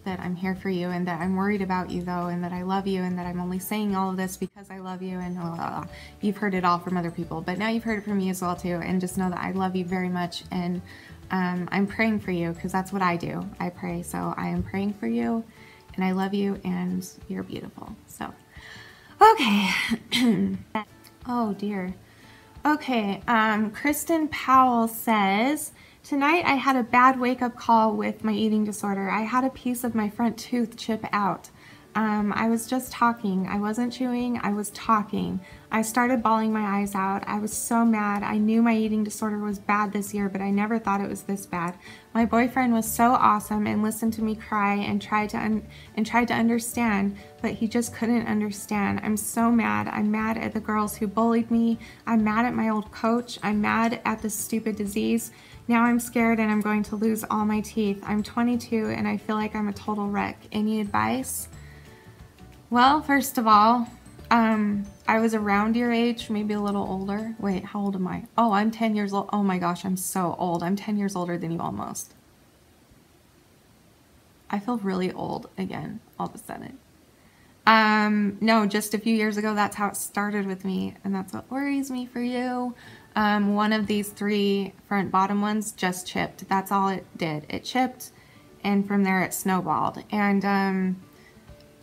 that I'm here for you and that I'm worried about you though, and that I love you and that I'm only saying all of this because I love you and blah, blah, blah. You've heard it all from other people, but now you've heard it from me as well too. And just know that I love you very much, and I'm praying for you because that's what I do. I pray. So I am praying for you and I love you and you're beautiful. So, okay. Oh dear. Okay. Kristen Powell says, tonight I had a bad wake-up call with my eating disorder. I had a piece of my front tooth chip out. I was just talking. I wasn't chewing, I was talking. I started bawling my eyes out. I was so mad. I knew my eating disorder was bad this year, but I never thought it was this bad. My boyfriend was so awesome and listened to me cry and tried to understand, but he just couldn't understand. I'm so mad. I'm mad at the girls who bullied me. I'm mad at my old coach. I'm mad at this stupid disease. Now I'm scared and I'm going to lose all my teeth. I'm 22 and I feel like I'm a total wreck. Any advice? Well, first of all, I was around your age, maybe a little older. Wait, how old am I? Oh, I'm 10 years old. Oh my gosh, I'm so old. I'm 10 years older than you almost. I feel really old again, all of a sudden. No, just a few years ago, that's how it started with me, and that's what worries me for you. One of these three front bottom ones just chipped. That's all it did. It chipped, and from there it snowballed. And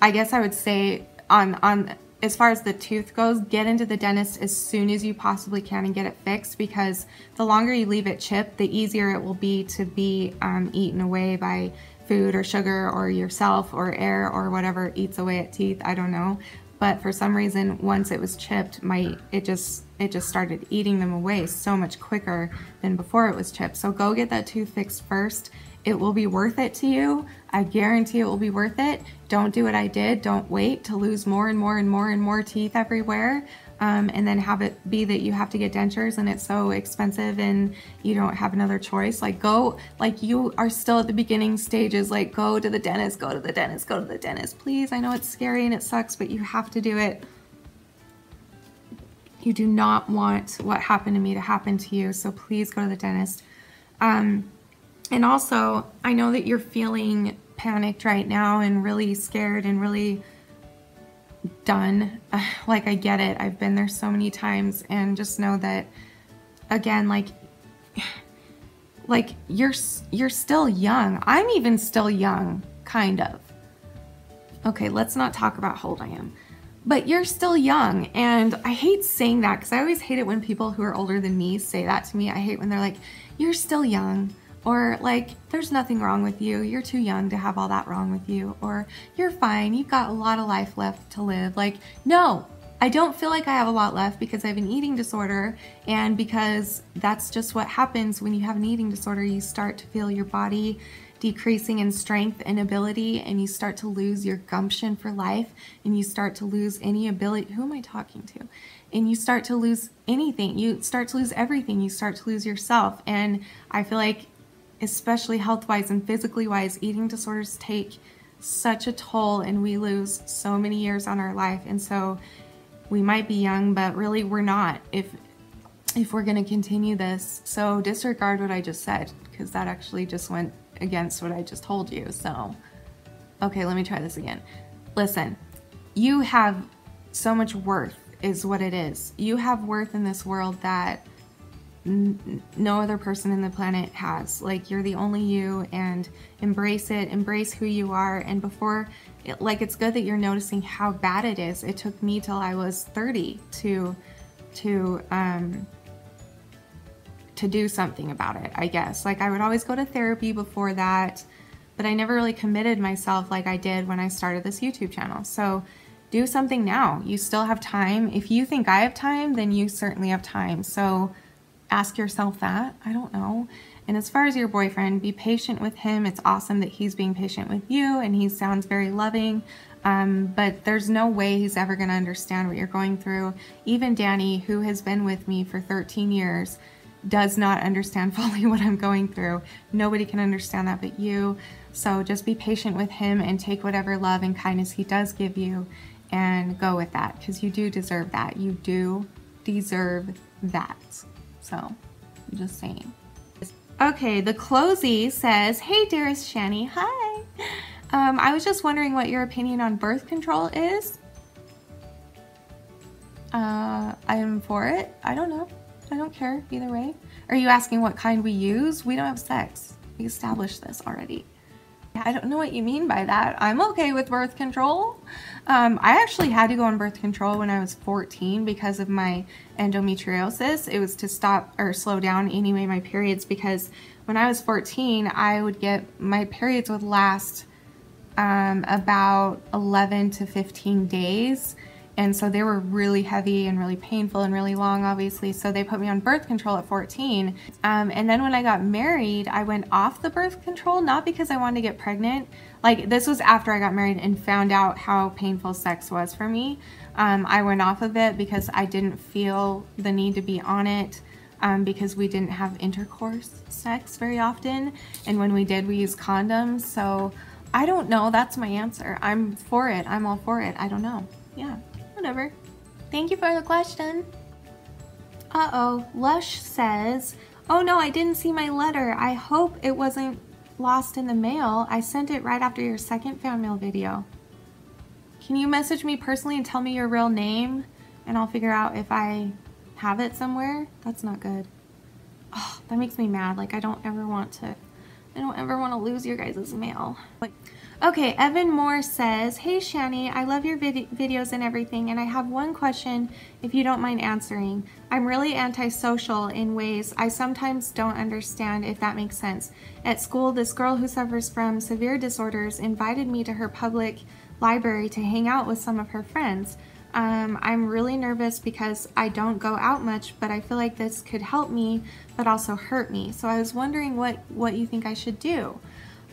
I guess I would say on as far as the tooth goes, get into the dentist as soon as you possibly can and get it fixed, because the longer you leave it chipped, the easier it will be to be eaten away by food or sugar or yourself or air or whatever eats away at teeth. I don't know. But for some reason, once it was chipped, it just started eating them away so much quicker than before it was chipped. So go get that tooth fixed first. It will be worth it to you. I guarantee it will be worth it. Don't do what I did. Don't wait to lose more and more and more and more teeth everywhere, and then have it be that you have to get dentures and it's so expensive and you don't have another choice. Like, go, like, you are still at the beginning stages. Like, go to the dentist, go to the dentist, go to the dentist. Please, I know it's scary and it sucks, but you have to do it. You do not want what happened to me to happen to you, so please go to the dentist. And also, I know that you're feeling panicked right now and really scared and really done. Like, I get it. I've been there so many times, and just know that, again, like you're still young. I'm even still young, kind of. Okay, let's not talk about how old I am. But you're still young, and I hate saying that because I always hate it when people who are older than me say that to me. I hate when they're like, you're still young. Or like, there's nothing wrong with you. You're too young to have all that wrong with you. Or you're fine. You've got a lot of life left to live. Like, no, I don't feel like I have a lot left because I have an eating disorder, and because that's just what happens when you have an eating disorder. You start to feel your body decreasing in strength and ability, and you start to lose your gumption for life, and you start to lose any ability. Who am I talking to? And you start to lose anything. You start to lose everything. You start to lose yourself. And I feel like, especially health-wise and physically-wise, eating disorders take such a toll, and we lose so many years on our life. And so we might be young, but really we're not if we're going to continue this. So disregard what I just said, because that actually just went against what I just told you. So, okay, let me try this again. Listen, you have so much worth is what it is. You have worth in this world that no other person in the planet has. Like, you're the only you, and embrace it, embrace who you are. And before, it's good that you're noticing how bad it is. It took me till I was 30 to do something about it, I guess. Like, I would always go to therapy before that, but I never really committed myself like I did when I started this YouTube channel. So do something now. You still have time. If you think I have time, then you certainly have time. So ask yourself that. I don't know. And as far as your boyfriend, be patient with him. It's awesome that he's being patient with you, and he sounds very loving. But there's no way he's ever going to understand what you're going through. Even Danny, who has been with me for 13 years, does not understand fully what I'm going through. Nobody can understand that but you. So just be patient with him and take whatever love and kindness he does give you and go with that, because you do deserve that. You do deserve that. So, I'm just saying. Okay, the closey says, hey dearest Shanny, hi. I was just wondering what your opinion on birth control is. I am for it. I don't know. I don't care either way. Are you asking what kind we use? We don't have sex. We established this already. I don't know what you mean by that. I'm okay with birth control. I actually had to go on birth control when I was 14 because of my endometriosis. It was to stop or slow down anyway my periods, because when I was 14, I would get, my periods would last about 11 to 15 days. And so they were really heavy and really painful and really long, obviously. So they put me on birth control at 14. And then when I got married, I went off the birth control, not because I wanted to get pregnant. Like, this was after I got married and found out how painful sex was for me. I went off of it because I didn't feel the need to be on it, because we didn't have intercourse sex very often. And when we did, we used condoms. So I don't know. That's my answer. I'm for it. I'm all for it. I don't know. Yeah. Whatever. Thank you for the question. Uh-oh, Lush says, oh no, I didn't see my letter. I hope it wasn't lost in the mail. I sent it right after your second fan mail video. Can you message me personally and tell me your real name, and I'll figure out if I have it somewhere? That's not good. Oh, that makes me mad. Like, I don't ever want to lose your guys' mail. Like, okay, Evan Moore says, hey Shanny, I love your videos and everything, and I have one question if you don't mind answering. I'm really antisocial in ways I sometimes don't understand, if that makes sense. At school, this girl who suffers from severe disorders invited me to her public library to hang out with some of her friends. I'm really nervous because I don't go out much, but I feel like this could help me, but also hurt me. So I was wondering what you think I should do.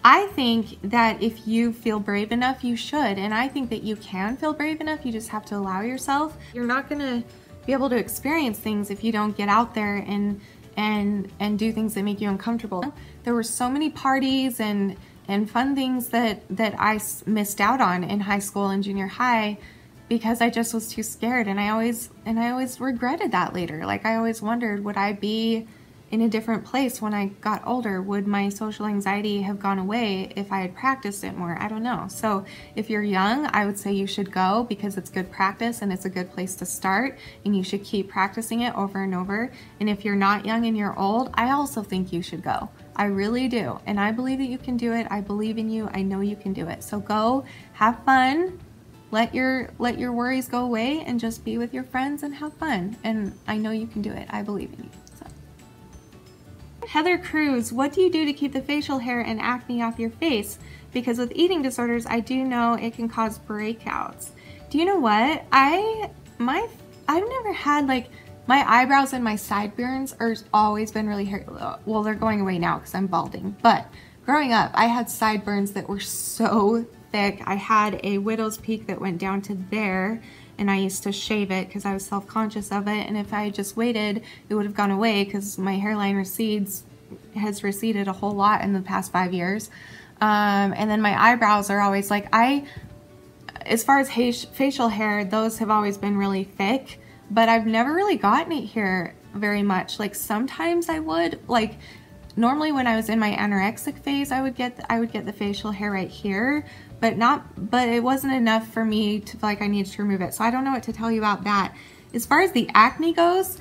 I think that if you feel brave enough, you should. And I think that you can feel brave enough. You just have to allow yourself. You're not gonna be able to experience things if you don't get out there and do things that make you uncomfortable. There were so many parties and fun things that I missed out on in high school and junior high because I just was too scared, and I always regretted that later. Like, I always wondered, would I be in a different place when I got older? Would my social anxiety have gone away if I had practiced it more? I don't know. So if you're young, I would say you should go because it's good practice and it's a good place to start, and you should keep practicing it over and over. And if you're not young and you're old, I also think you should go. I really do. And I believe that you can do it. I believe in you. I know you can do it. So go, have fun, let your worries go away, and just be with your friends and have fun. And I know you can do it. I believe in you. Heather Cruz, what do you do to keep the facial hair and acne off your face? Because with eating disorders, I do know it can cause breakouts. Do you know what? I've never had, like, my eyebrows and my sideburns are always been really hairy. Well, they're going away now because I'm balding. But growing up, I had sideburns that were so thick. I had a widow's peak that went down to there, and I used to shave it because I was self-conscious of it, and if I had just waited, it would have gone away because my hairline has receded a whole lot in the past 5 years. And then my eyebrows are always like, as far as facial hair, those have always been really thick, but I've never really gotten it here very much. Like, sometimes I would, like, normally when I was in my anorexic phase, I would get the facial hair right here, but it wasn't enough for me to feel like I needed to remove it. So I don't know what to tell you about that. As far as the acne goes,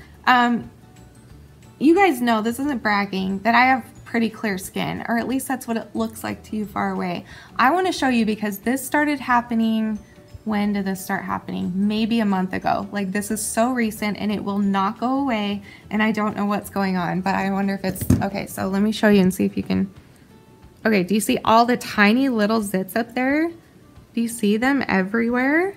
you guys know, this isn't bragging, that I have pretty clear skin, or at least that's what it looks like to you far away. I want to show you because this started happening, when did this start happening? Maybe a month ago. Like, this is so recent and it will not go away, and I don't know what's going on, but I wonder if it's, okay, so let me show you and see if you can, okay, do you see all the tiny little zits up there? Do you see them everywhere?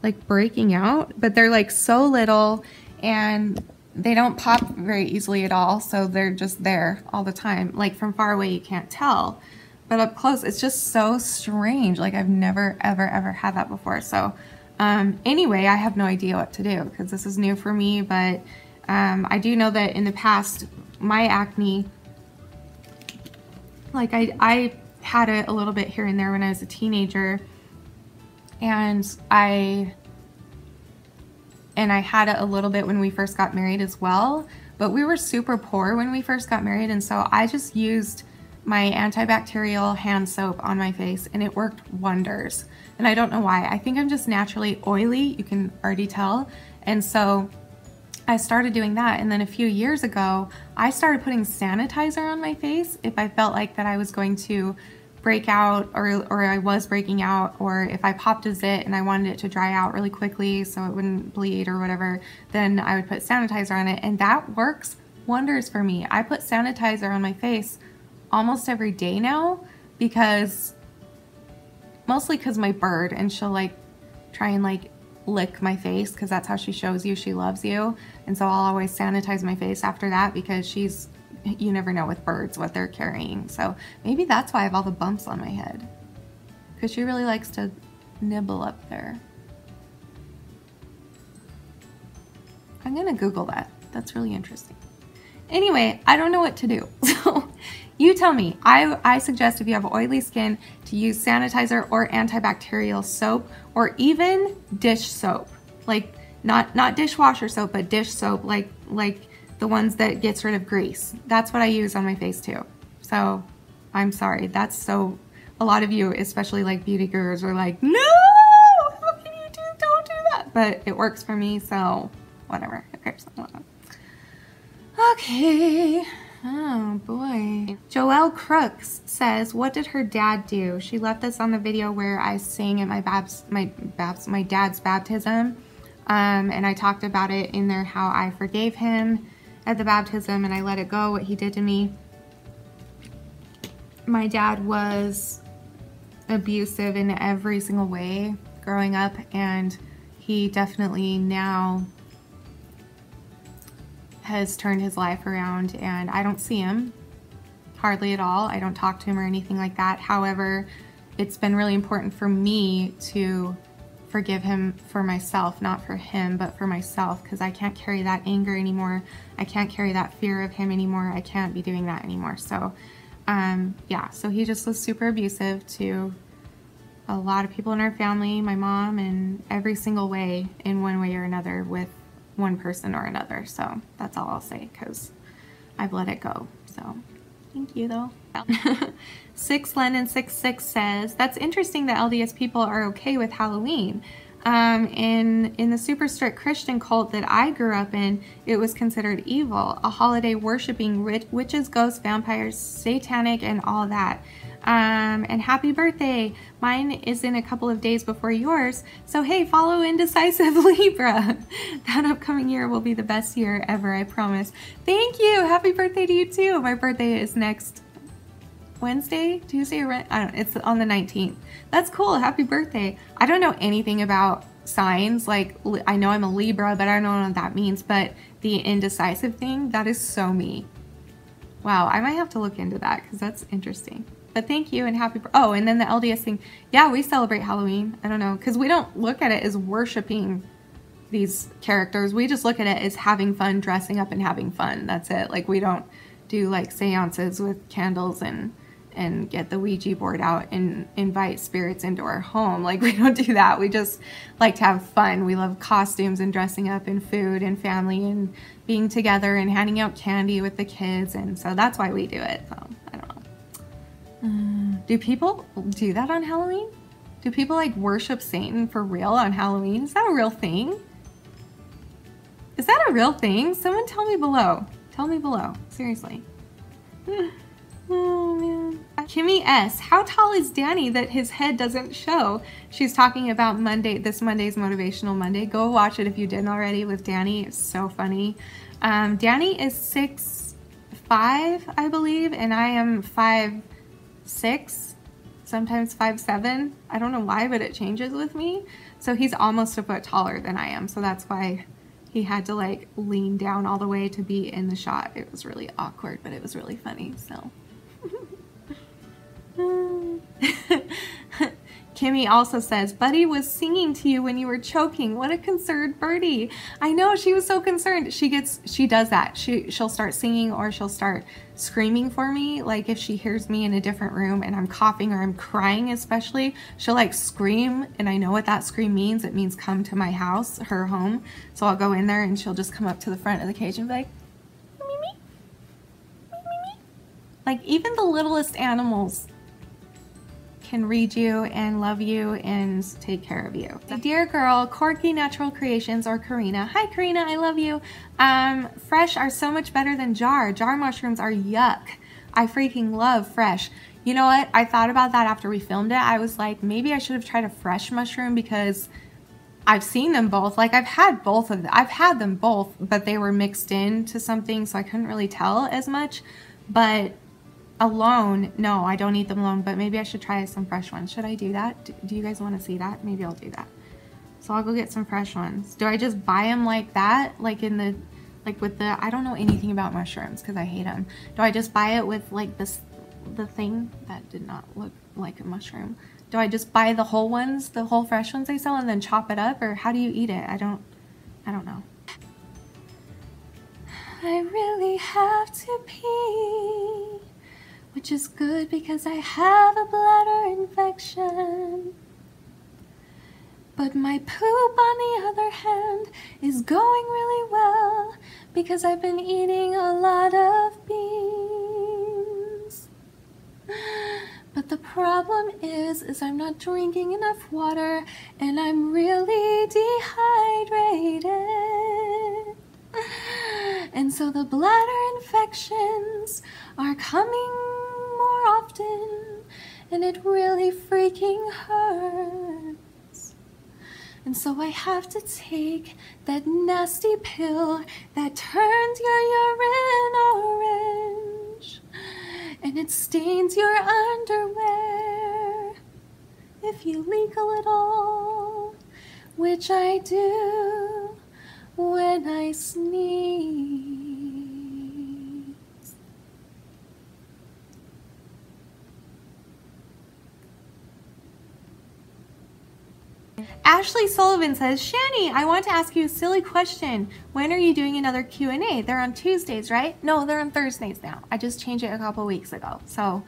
Like, breaking out, but they're like so little and they don't pop very easily at all, so they're just there all the time. Like, from far away you can't tell, but up close it's just so strange. Like, I've never ever had that before. So anyway, I have no idea what to do because this is new for me, but I do know that in the past, my acne, like, I had it a little bit here and there when I was a teenager, and I had it a little bit when we first got married as well, but we were super poor when we first got married, and so I just used my antibacterial hand soap on my face, and it worked wonders. And I don't know why. I think I'm just naturally oily, you can already tell. And so I started doing that, and then a few years ago, I started putting sanitizer on my face if I felt like that I was going to break out or I was breaking out, or if I popped a zit and I wanted it to dry out really quickly so it wouldn't bleed or whatever, then I would put sanitizer on it, and that works wonders for me. I put sanitizer on my face almost every day now, because mostly because my bird, and she'll like try and like lick my face because that's how she shows you she loves you, and so I'll always sanitize my face after that because she's, you never know with birds what they're carrying. So maybe that's why I have all the bumps on my head, because she really likes to nibble up there. I'm gonna Google that. That's really interesting. Anyway, I don't know what to do. So you tell me. I suggest if you have oily skin to use sanitizer or antibacterial soap, or even dish soap. Like not dishwasher soap, but dish soap, like the ones that gets rid of grease. That's what I use on my face too. So I'm sorry. That's so, a lot of you, especially like beauty gurus, are like, no, how can you don't do that? But it works for me, so whatever. Okay, so whatever. Okay. Oh boy. Joelle Crooks says, what did her dad do? She left this on the video where I sang at my dad's baptism. And I talked about it in there, how I forgave him at the baptism and I let it go, what he did to me. My dad was abusive in every single way growing up, and he definitely now has turned his life around, and I don't see him hardly at all. I don't talk to him or anything like that. However, it's been really important for me to forgive him for myself, not for him, but for myself, because I can't carry that anger anymore. I can't carry that fear of him anymore. I can't be doing that anymore. So, yeah, so he just was super abusive to a lot of people in our family, my mom, and every single way, in one way or another, with one person or another. So that's all I'll say, because I've let it go. So thank you though. 6Lennon66 says, that's interesting that LDS people are okay with Halloween. In the super strict Christian cult that I grew up in, it was considered evil, a holiday worshiping witches, ghosts, vampires, satanic, and all that. And happy birthday. Mine is in a couple of days before yours. So hey, follow Indecisive Libra. That upcoming year will be the best year ever, I promise. Thank you. Happy birthday to you too. My birthday is next Wednesday, Tuesday, or I don't know, it's on the 19th. That's cool. Happy birthday. I don't know anything about signs. Like, I know I'm a Libra, but I don't know what that means. But the indecisive thing, that is so me. Wow, I might have to look into that because that's interesting. But thank you and happy, oh, and then the LDS thing. Yeah, we celebrate Halloween. I don't know, because we don't look at it as worshiping these characters. We just look at it as having fun, dressing up and having fun. That's it. Like, we don't do like seances with candles and get the Ouija board out and invite spirits into our home. Like, we don't do that. We just like to have fun. We love costumes and dressing up and food and family and being together and handing out candy with the kids. And so that's why we do it. So I don't know. Do people do that on Halloween? Do people like worship Satan for real on Halloween? Is that a real thing? Is that a real thing? Someone tell me below. Tell me below. Seriously. Oh man. Kimmy S. How tall is Danny that his head doesn't show? She's talking about this Monday's Motivational Monday. Go watch it if you didn't already with Danny. It's so funny. Danny is 6'5", I believe, and I am 5'6", sometimes 5'7". I don't know why, but it changes with me. So he's almost a foot taller than I am. So that's why he had to like lean down all the way to be in the shot. It was really awkward, but it was really funny. So. Kimmy also says, Buddy was singing to you when you were choking. What a concerned birdie. I know, she was so concerned. She does that. She'll start singing or she'll start screaming for me. Like if she hears me in a different room and I'm coughing or I'm crying especially, she'll like scream, and I know what that scream means. It means come to my house, her home. So I'll go in there and she'll just come up to the front of the cage and be like, Like even the littlest animals can read you and love you and take care of you. Dear girl, Corky Natural Creations, or Karina. Hi Karina, I love you. Fresh are so much better than jar. Jar mushrooms are yuck. I freaking love fresh. You know what? I thought about that after we filmed it. I was like, maybe I should have tried a fresh mushroom because I've seen them both. Like I've had both of them. I've had them both, but they were mixed into something, so I couldn't really tell as much. But alone, no, I don't eat them alone, but maybe I should try some fresh ones. Should I do that? Do you guys want to see that? Maybe I'll do that. So I'll go get some fresh ones. Do I just buy them like that? Like in the, like with the, I don't know anything about mushrooms because I hate them. Do I just buy it with like this, the thing that did not look like a mushroom? Do I just buy the whole ones, the whole fresh ones they sell, and then chop it up, or how do you eat it? I don't know. I really have to pee, which is good because I have a bladder infection. But my poop, on the other hand, is going really well because I've been eating a lot of beans. But the problem is I'm not drinking enough water and I'm really dehydrated. And so the bladder infections are coming more often and it really freaking hurts. And so I have to take that nasty pill that turns your urine orange and it stains your underwear if you leak a little, which I do when I sneeze. Ashley Sullivan says, Shanny, I want to ask you a silly question. When are you doing another Q&A? They're on Tuesdays, right? No, they're on Thursdays now. I just changed it a couple weeks ago. So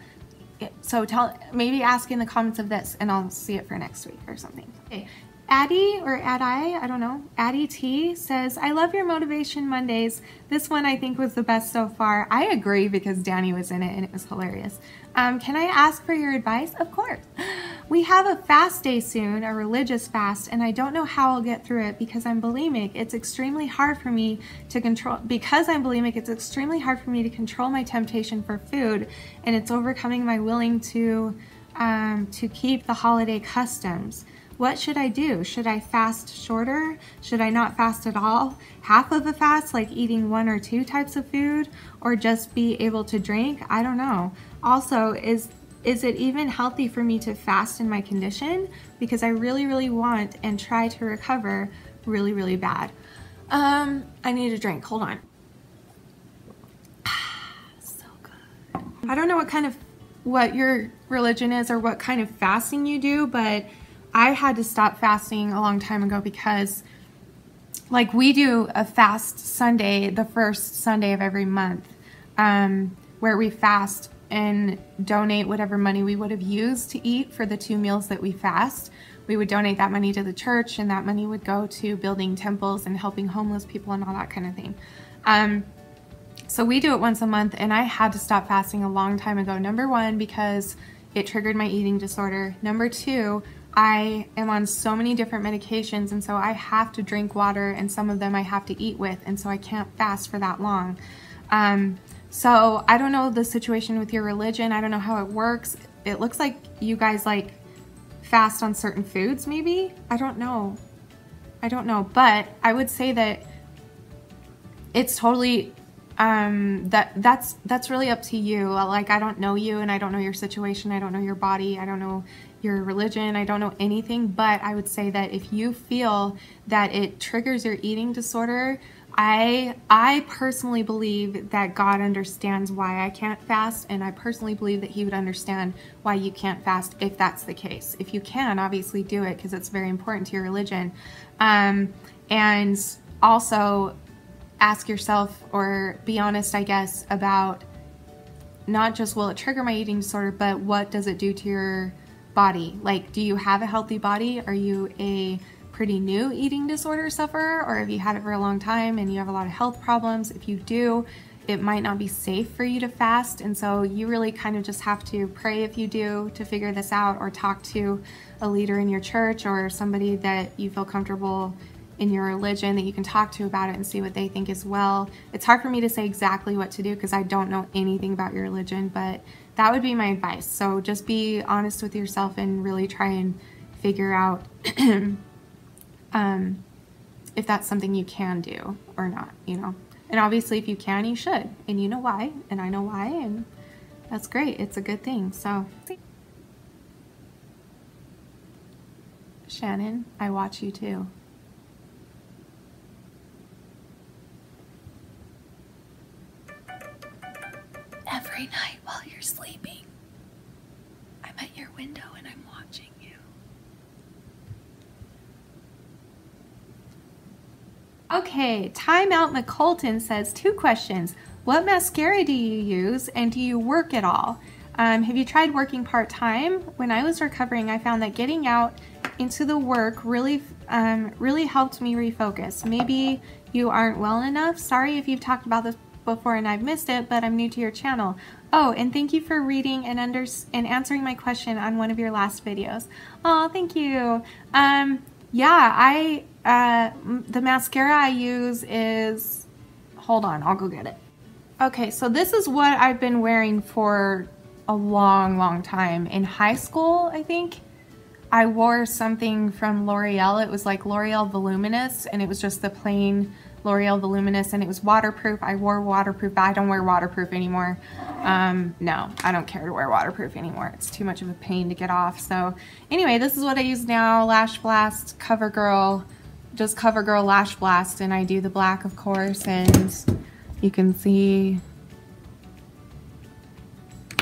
maybe ask in the comments of this and I'll see it for next week or something. Okay. Addie, or Addie, I don't know, Addie T says, I love your Motivation Mondays. This one I think was the best so far. I agree because Danny was in it and it was hilarious. Can I ask for your advice? Of course. We have a fast day soon, a religious fast, and I don't know how I'll get through it because I'm bulimic. It's extremely hard for me to control, it's extremely hard for me to control my temptation for food, and it's overcoming my willing to keep the holiday customs. What should I do? Should I fast shorter? Should I not fast at all? Half of a fast, like eating 1 or 2 types of food, or just be able to drink? I don't know. Also, is it even healthy for me to fast in my condition? Because I really, really want and try to recover really, really bad. I need a drink. Hold on. So good. I don't know what your religion is or what kind of fasting you do, but I had to stop fasting a long time ago because, like, we do a fast Sunday, the first Sunday of every month, where we fast and donate whatever money we would have used to eat for the 2 meals that we fast. We would donate that money to the church, and that money would go to building temples and helping homeless people and all that kind of thing. So we do it once a month, and I had to stop fasting a long time ago. Number 1, because it triggered my eating disorder. Number 2, I am on so many different medications, and so I have to drink water, and some of them I have to eat with, and so I can't fast for that long. So I don't know the situation with your religion. I don't know how it works. It looks like you guys like fast on certain foods, maybe? I don't know. But I would say that it's totally, that's really up to you. Like, I don't know you, and I don't know your situation. I don't know your body. I don't know your religion. I don't know anything, but I would say that if you feel that it triggers your eating disorder, I personally believe that God understands why I can't fast, and I personally believe that he would understand why you can't fast if that's the case. If you can, obviously do it because it's very important to your religion. And also ask yourself, or be honest, I guess, about not just will it trigger my eating disorder, but what does it do to your body? Like, do you have a healthy body? Are you a pretty new eating disorder sufferer, or have you had it for a long time and you have a lot of health problems? If you do, it might not be safe for you to fast, and so you really kind of just have to pray if you do to figure this out, or talk to a leader in your church or somebody that you feel comfortable in your religion that you can talk to about it and see what they think as well. It's hard for me to say exactly what to do because I don't know anything about your religion, but that would be my advice. So just be honest with yourself and really try and figure out if that's something you can do or not, you know. And obviously if you can, you should, and you know why, and I know why, and that's great. It's a good thing. So Shannon, I watch you too. Every night while you're sleeping, I'm at your window and I'm watching you. Okay, Timeout McColton says 2 questions. What mascara do you use, and do you work at all? Have you tried working part-time? When I was recovering, I found that getting out into the work really helped me refocus. Maybe you aren't well enough. Sorry if you've talked about this before and I've missed it, but I'm new to your channel. Oh, and thank you for reading and answering my question on one of your last videos. Oh, thank you. Yeah, the mascara I use is, hold on, I'll go get it. Okay, so this is what I've been wearing for a long time. In high school, I think, I wore something from L'Oreal. It was like L'Oreal Voluminous, and it was just the plain L'Oreal Voluminous, and it was waterproof. I wore waterproof, but I don't wear waterproof anymore. No, I don't care to wear waterproof anymore. It's too much of a pain to get off. So anyway, this is what I use now. Lash Blast, CoverGirl, just CoverGirl Lash Blast, and I do the black, of course, and you can see,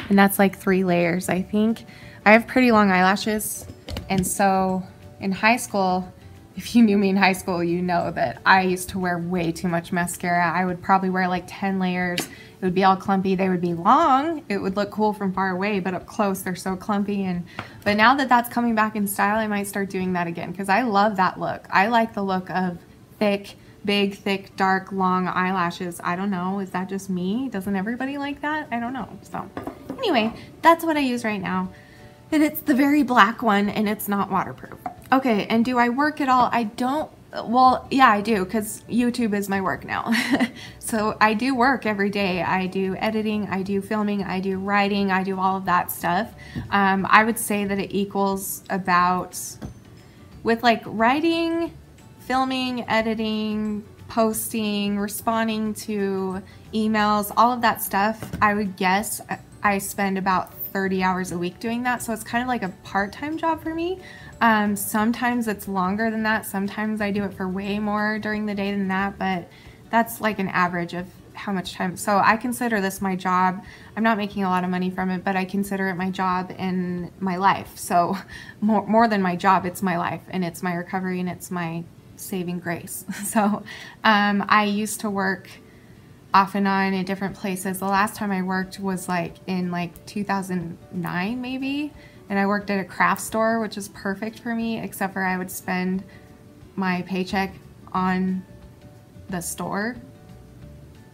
and that's like 3 layers, I think. I have pretty long eyelashes, and so in high school, if you knew me in high school, you know that I used to wear way too much mascara. I would probably wear like 10 layers. It would be all clumpy. They would be long. It would look cool from far away, but up close, they're so clumpy. But now that that's coming back in style, I might start doing that again because I love that look. I like the look of thick, big, thick, dark, long eyelashes. I don't know. Is that just me? Doesn't everybody like that? I don't know. So anyway, that's what I use right now. And it's the very black one, and it's not waterproof. Okay, and do I work at all? I don't, well, yeah, I do, because YouTube is my work now. So I do work every day. I do editing, I do filming, I do writing, I do all of that stuff. I would say that it equals about, with like writing, filming, editing, posting, responding to emails, all of that stuff, I would guess I spend about 30 hours a week doing that. So it's kind of like a part-time job for me. Sometimes it's longer than that. Sometimes I do it for way more during the day than that, but that's like an average of how much time. So I consider this my job. I'm not making a lot of money from it, but I consider it my job and my life. So more than my job, it's my life, and it's my recovery, and it's my saving grace. So I used to work off and on in different places. The last time I worked was like in like 2009 maybe, and I worked at a craft store, which is perfect for me, except for I would spend my paycheck on the store.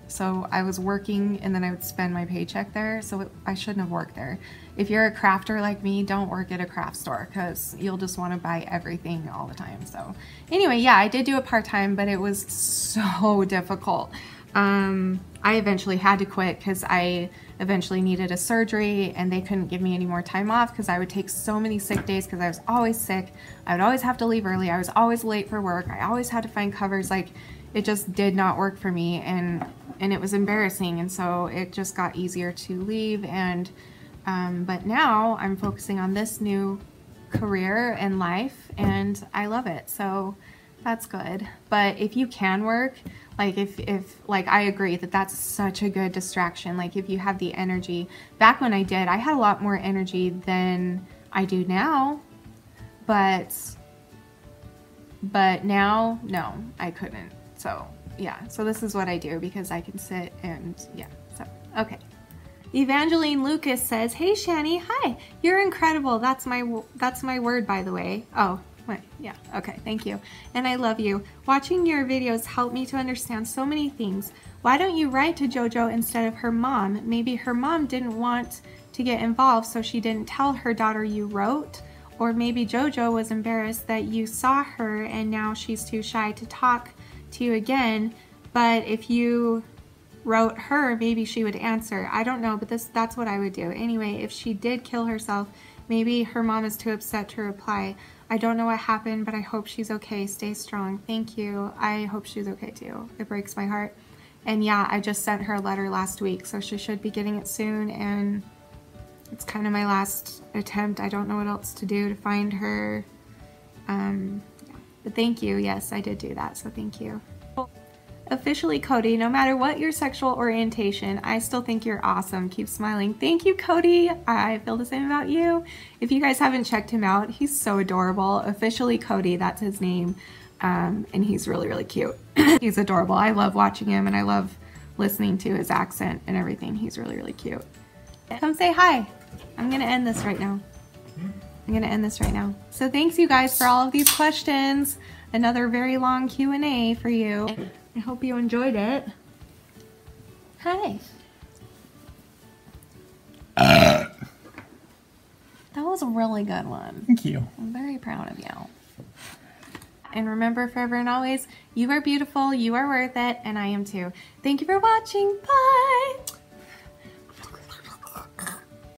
So I was working and then I would spend my paycheck there, so I shouldn't have worked there. If you're a crafter like me, don't work at a craft store because you'll just want to buy everything all the time. So anyway, yeah, I did do it part-time, but it was so difficult. I eventually had to quit because I eventually needed a surgery and they couldn't give me any more time off because I would take so many sick days because I was always sick. I would always have to leave early. I was always late for work. I always had to find covers. Like, it just did not work for me, and it was embarrassing, and so it just got easier to leave. And but now I'm focusing on this new career and life, and I love it, so that's good. But if you can work, like if like, I agree that that's such a good distraction. Like if you have the energy. Back when I did, I had a lot more energy than I do now, but now, no, I couldn't. So yeah, so this is what I do because I can sit and yeah, so okay. Evangeline Lucas says, "Hey Shanny, hi, you're incredible." That's my word, by the way. Oh, wait, yeah, okay, thank you. And I love you. Watching your videos helped me to understand so many things. Why don't you write to JoJo instead of her mom? Maybe her mom didn't want to get involved, so she didn't tell her daughter you wrote. Or maybe JoJo was embarrassed that you saw her and now she's too shy to talk to you again. But if you wrote her, maybe she would answer. I don't know, but that's what I would do. Anyway, if she did kill herself, maybe her mom is too upset to reply. I don't know what happened, but I hope she's okay. Stay strong. Thank you. I hope she's okay too. It breaks my heart. And yeah, I just sent her a letter last week, so she should be getting it soon, and it's kind of my last attempt. I don't know what else to do to find her. Yeah. But thank you. Yes, I did do that, so thank you. Officially, Cody, no matter what your sexual orientation, I still think you're awesome. Keep smiling. Thank you, Cody. I feel the same about you. If you guys haven't checked him out, he's so adorable. Officially Cody, that's his name. And he's really, really cute. He's adorable. I love watching him and I love listening to his accent and everything. He's really, really cute. Come say hi. I'm gonna end this right now. So thanks you guys for all of these questions. Another very long Q&A for you. I hope you enjoyed it. Hi. That was a really good one. Thank you. I'm very proud of you. And remember, forever and always, you are beautiful, you are worth it, and I am too. Thank you for watching. Bye!